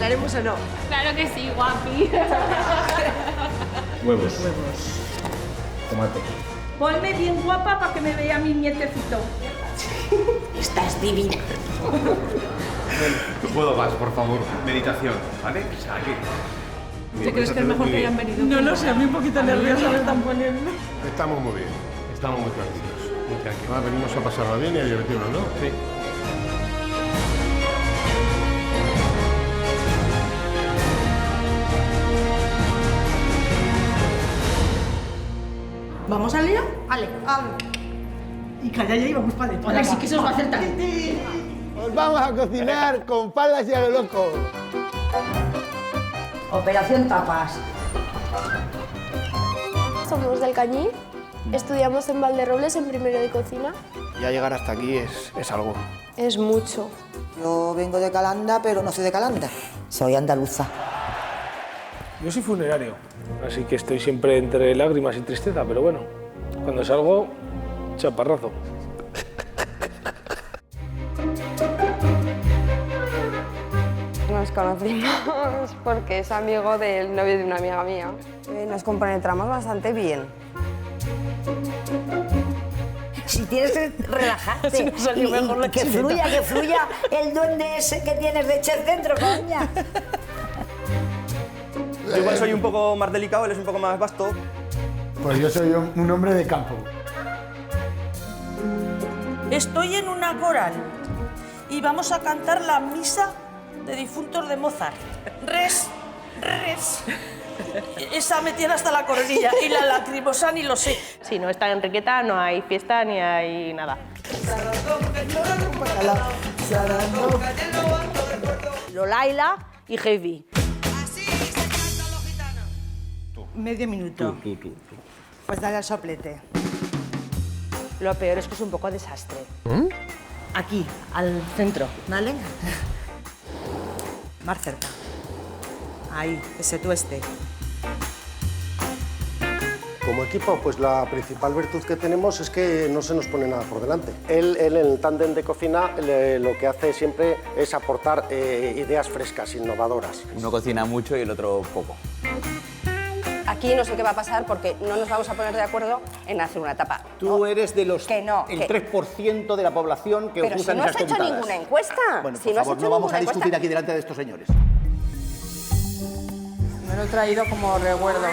¿Ganaremos o no? Claro que sí, guapi. Huevos. Tomate. Ponme bien guapa para que me vea mi nietecito. Estás divina. No puedo más, por favor. Meditación, ¿vale? O sea, ¿Te crees que es mejor que hayan venido? No lo sé, a mí un poquito nerviosa me están poniendo. Estamos muy bien. Estamos muy tranquilos. Muy tranquilos. Venimos a pasarla bien y a divertirnos, ¿no? Sí. ¿Vamos al lío? Vale. Y calla ya y vamos para adentro. Ahora sí que se os va a hacer tarde. Os vamos a cocinar con palas y a lo loco. Operación tapas. Somos del Cañí, estudiamos en Valderrobles en primero de cocina. Ya llegar hasta aquí es algo. Es mucho. Yo vengo de Calanda, pero no soy de Calanda. Soy andaluza. Yo soy funerario, así que estoy siempre entre lágrimas y tristeza, pero bueno, cuando salgo, chaparrazo. Nos conocimos porque es amigo del novio de una amiga mía. Nos compenetramos bastante bien. Si tienes que relajarte Si no salió mejor la que fluya el duende ese que tienes de Chef dentro, coña. Yo igual soy un poco más delicado, él es un poco más vasto. Pues yo soy un hombre de campo. Estoy en una coral y vamos a cantar la misa de difuntos de Mozart. Res, res. Esa me tiene hasta la coronilla y la lacrimosa ni lo sé. Si no está Enriqueta, no hay fiesta ni hay nada. Lolaila y Heavy. Medio minuto. Tú. Pues dale al soplete. Lo peor es que es un poco desastre. Aquí, al centro, ¿vale? Más cerca. Ahí, ese tueste. Como equipo, pues la principal virtud que tenemos es que no se nos pone nada por delante. Él en el tándem de cocina lo que hace siempre es aportar ideas frescas, innovadoras. Uno cocina mucho y el otro poco. Aquí no sé qué va a pasar porque no nos vamos a poner de acuerdo en hacer una tapa. Tú eres de los... Que no, el que- 3% de la población que Pero os si gustan no has esas hecho tontadas. ninguna encuesta. Bueno, Si por no has favor, hecho no vamos a ninguna discutir encuesta. aquí delante de estos señores. Me lo he traído como recuerdo.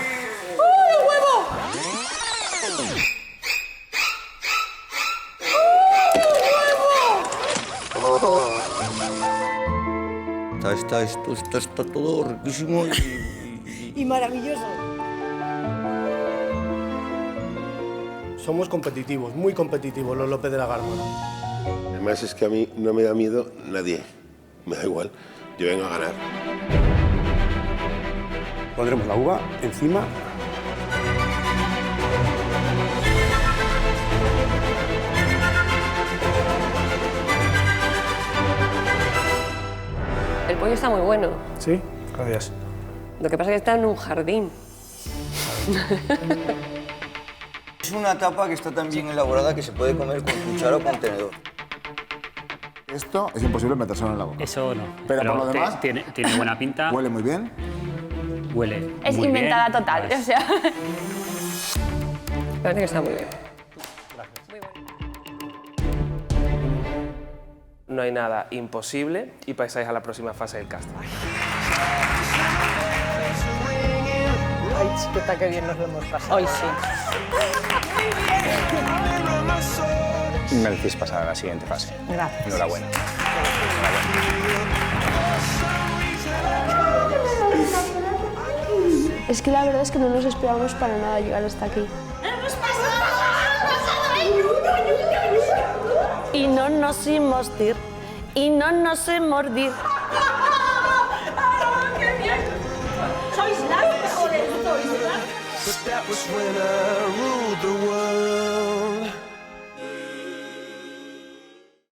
Esto está todo riquísimo Y maravilloso. Somos competitivos, muy competitivos, los López de la Garma. Además es que a mí no me da miedo nadie. Me da igual, yo vengo a ganar. Pondremos la uva encima. El pollo está muy bueno. ¿Sí? Gracias. Lo que pasa es que está en un jardín. Es una tapa que está tan bien elaborada que se puede comer con cuchara o con tenedor. Esto es imposible metérselo en la boca. Eso no. Pero por lo demás, tiene buena pinta. huele muy bien. Huele Es muy inventada bien. total, o sea. Parece que está muy bien. No hay nada imposible y pasáis a la próxima fase del casting. Ay, chiquita, qué bien nos lo hemos pasado. Hoy sí. Merecéis pasar a la siguiente fase. Gracias. Enhorabuena. Es que la verdad es que no nos esperábamos para nada llegar hasta aquí. Y no nos hemos dir, y no nos hemos dir. ¡Qué bien! ¡Sois las mejores! ¡Sois las